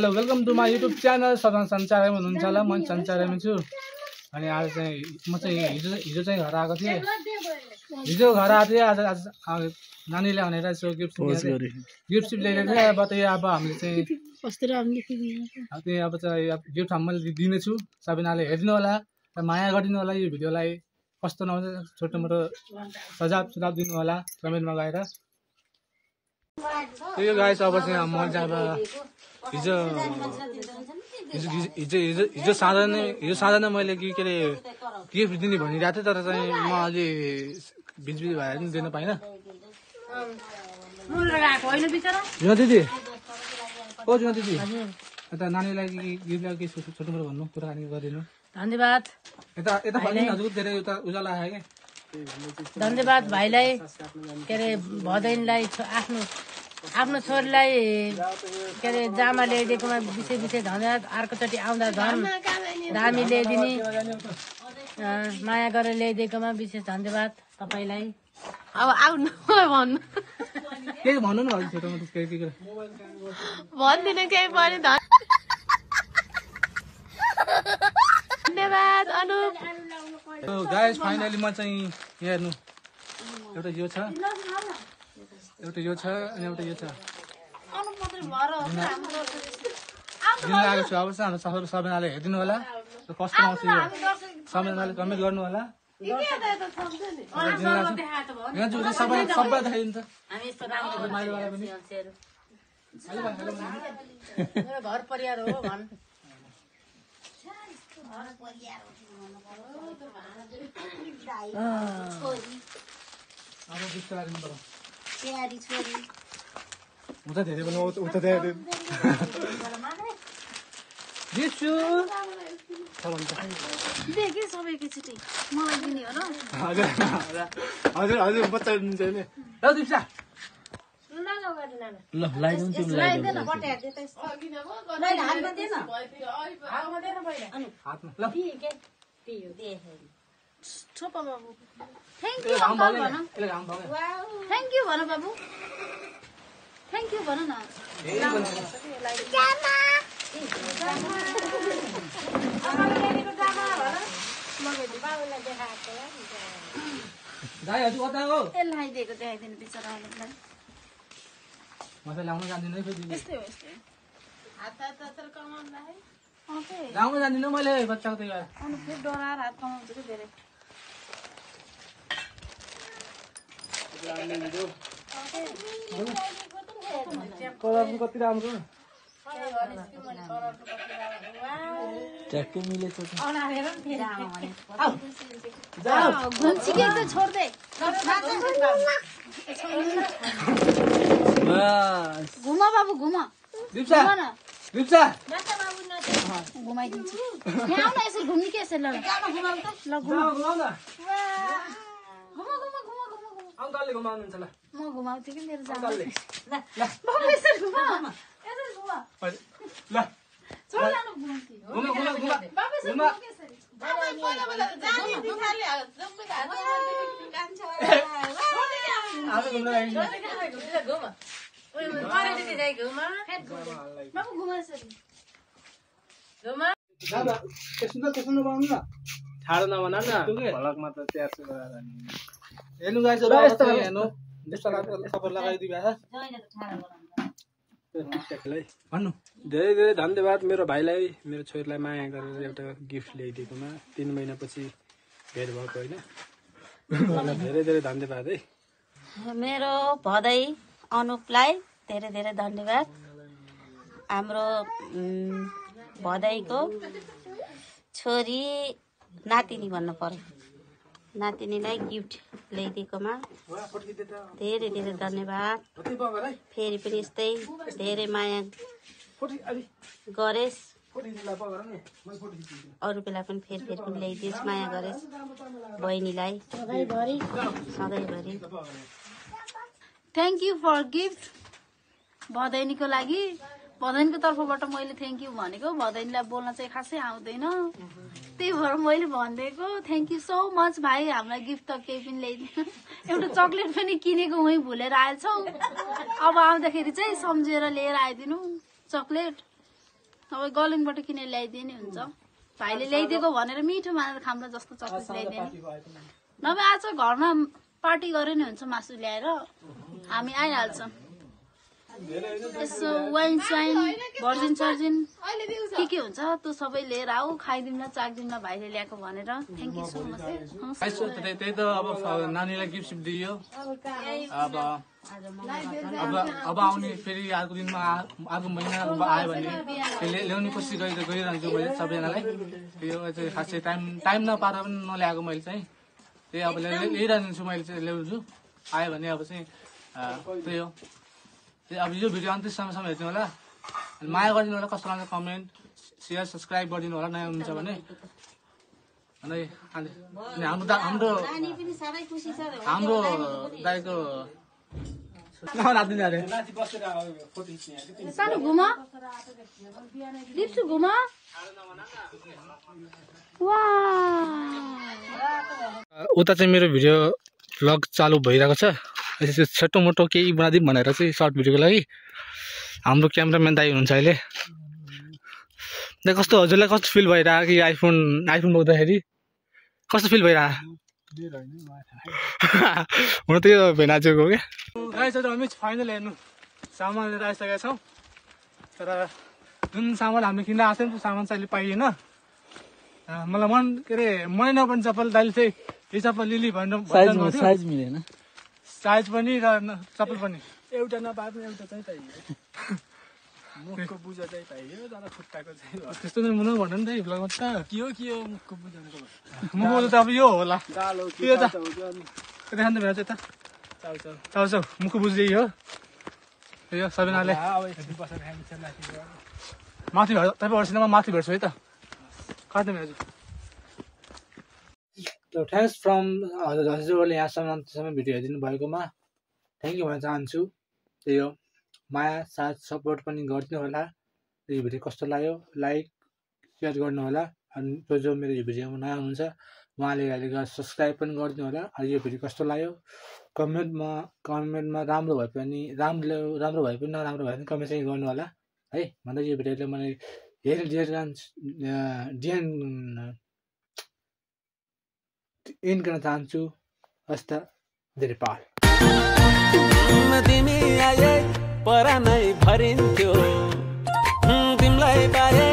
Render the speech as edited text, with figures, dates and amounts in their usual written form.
hello welcome to my YouTube channel Sadan सञ्चारमा हुनुहुन्छ होला म सञ्चारमा छु अनि आज चाहिँ म चाहिँ हिजो चाहिँ घर आएको थिएँ हिजो घर आएको थिएँ आज नानीले भनेर यसो गिफ्ट ल्याइदिएको थिएँ अब त्यही अब हामीले चाहिँ त्यही अब चाहिँ गिफ्ट मैले दिनेछु सबैजनाले हेरिदिनु होला माया गरिदिनु होला यो भिडियोलाई कस्तो नहुन्छ छोटो मोटो सुझाव दिनु होला कमेन्टमा गएर यो गाइस अब चाहिँ म चाहिँ अब हिजो साँझ नै मैले के अरे गिफ्ट दिने भनिरहेको थिएँ तर चाहिँ म अलि बिचबिच भएर पनि दिन पाइनँ जुना दिदी ओ जुना दिदी यता नानीलाई गिफ्टलाई के छोटो मोटो भन्नु कुराकानी गरिदिनु धन्यवाद यता हजुर धेरै उता उजाला आयो क्या धन्यवाद भाइलाई के अरे भदैनीलाई आफ्नो छोरीलाई के अरे जामा ल्याइदिएकोमा विशेष धन्यवाद अर्कोचोटि आउँदा झन् दामी ल्याइदिने माया गरेर ल्याइदिएकोमा विशेष धन्यवाद तपाईँलाई अब आउनु भन्नु के भन्नु न हजुर छोटो मोटो के भन्दिनँ केही पनि धन्यवाद अनुप गाइस फाइनली म चाहिँ हेर्नु एउटा यो छ अनि एउटा यो छ दिन लागेको छु अब चाहिँ हाम्रो सबैजनाले हेरिदिनु होला कस्तो आउँछ यो सबैजनाले कमेन्ट गर्नु होला सबै देखाइदिन्छ घर परिवार हो भन् उता धेरै पनि उता धेरै हजुर हजुर बच्चा दिन्छ नि ल दिप्सा ल लगाइदिउँ तिमीलाई हातमा ल थ्याङ्क यू भन बाबु थ्याङ्क यू भन न लगाइदिएको देखाइदिनु बिचरा म चाहिँ ल्याउनु जान्दिनँ है ल्याउनु जान्दिनँ मैले बच्चाको त्यही भएर फेरि डराएर हात कमाउँछ कि धेरै कलर पनि कति राम्रो ट्याक्कै मिलेको छ घुमा बाबु घुमा घुमाइदिन्छु यहाँ आउन यसरी घुम्ने के यसरी ल घुमाउनुहुन्छ ल म घुमाउँछु कि मेरो ठाडो नभन न भलकमा त हेर्नु गाइस हेर्नु सबै लगाइदिनु भन्नु धेरै धेरै धन्यवाद मेरो भाइलाई मेरो छोरीलाई माया गरेर एउटा गिफ्ट ल्याइदिएकोमा 3 महिनापछि भेट भएको होइन धेरै धेरै धन्यवाद है मेरो भदै अनुपलाई धेरै धेरै धन्यवाद हाम्रो भदैको छोरी नातिनी भन्नु पर्यो नातिनीलाई गिफ्ट ल्याइदिएकोमा धेरै धेरै धन्यवाद फेरि पनि यस्तै धेरै माया गरेस् अरू बेला पनि फेरि पनि ल्याइदियोस् माया गरेस् बहिनीलाई सधैँभरि थ्याङ्क यू फर गिफ्ट भदैनीको लागि भदैनीको तर्फबाट मैले थ्याङ्क यू भनेको भदैनीलाई बोल्न चाहिँ खासै आउँदैन त्यही भएर मैले भनिदिएको थ्याङ्क यू सो मच भाइ हामीलाई गिफ्ट त केही पनि ल्याइदिनु एउटा चक्लेट पनि किनेको उहीँ भुलेर आएछौ अब आउँदाखेरि चाहिँ सम्झेर लिएर आइदिनु चक्लेट अब गलिङबाट किनेर ल्याइदिए नि हुन्छ भाइले ल्याइदिएको भनेर मिठो मानेर खाम्रो जस्तो चक्लेट ल्याइदिए नि नभए आज घरमा पार्टी गरे नि हुन्छ मासु ल्याएर हामी आइहाल्छौँ यसो वाइन स्वाइन भर्जिन सर्जिन के हुन्छ त्यो सबै लिएर आऊ खाइदिउँ चाखिदिउँ भाइले ल्याएको भनेर थ्याङ्क यू सो मच त्यही त अब नानीलाई गिफ्ट दियो अब आउने फेरि अर्को दिनमा अर्को महिना आयो भने ल्याउने कोसिस गरिरहन्छु मैले सबैजनालाई यो चाहिँ खासै टाइम नपाएर पनि नल्याएको मैले चाहिँ त्यही अब ल्याइरहन्छु मैले चाहिँ ल्याउँछु आयो भने अब चाहिँ त्यही हो अब यो भिडियो अन्तिमसम्म हेरिदिनु होला माया गरिदिनु होला कस्तो लाग्छ कमेन्ट सेयर सब्सक्राइब गरिदिनु होला नयाँ हुनुहुन्छ भने अनि हाम्रो दाइको सानो घुम दिप्सु घुम उता चाहिँ मेरो भिडियो भ्लग चालु भइरहेको छ छोटो मोटो केही बनाइदिउँ भनेर चाहिँ सर्ट भिडियोको लागि हाम्रो क्यामेराम्यान दाइ हुनुहुन्छ अहिले कस्तो हजुरलाई कस्तो फिल भइरहेको कि आइफोन बोक्दाखेरि कस्तो फिल भइरहेको हुन त यो भेनाजुको क्या गाइस हामी फाइनल हेर्नु सामान लिएर आइसकेका छौँ तर जुन सामान हामीले किन्न आएको थियौँ त्यो सामान चाहिँ अहिले पाइएन मलाई मनै नपर्ने चप्पल दाइले चाहिँ यो चप्पल लिली भनेर साइज मिलेन साइज पनि र चप्पल पनि एउटा नपाए पनि एउटा चाहिँ चाहियो मुखको बुझा चाहिँ चाहियो तर खुट्टाको चाहिँ त्यस्तो त मुनो भन्नु नि त भ्लगमा त के हो मुखको बुझाउनुको मुखको त अब यो होला डालो के हो त देखाउनु भेना चाहिँ त चाउ मुखको बुझ्दै हो यो सबैजनाले माथि तपाईँ अरूसँग म माथि भेट्छु है त कति भेट्छु थ्याङ्क्स फ्रम हजुरहरूले यहाँसम्म भिडियो हेरिदिनु भएकोमा थ्याङ्क यू भन्न चाहन्छु त्यही हो माया साथ सपोर्ट पनि गरिदिनु होला यो भिडियो कस्तो लाग्यो लाइक सेयर गर्नु होला अनि जो मेरो यो भिडियोमा नयाँ हुनुहुन्छ उहाँले अहिले गएर सब्सक्राइब पनि गरिदिनु होला अनि यो भिडियो कस्तो लाग्यो कमेन्टमा राम्रो भए पनि राम्रो भए पनि नराम्रो भए पनि कमेन्ट चाहिँ गर्नु होला है भन्दा यो भिडियोले मैले एन्ड गर्न चाहन्छु हस्त धेरै पाल तिमी आए परानै भरिन्थ्यो तिमीलाई पाए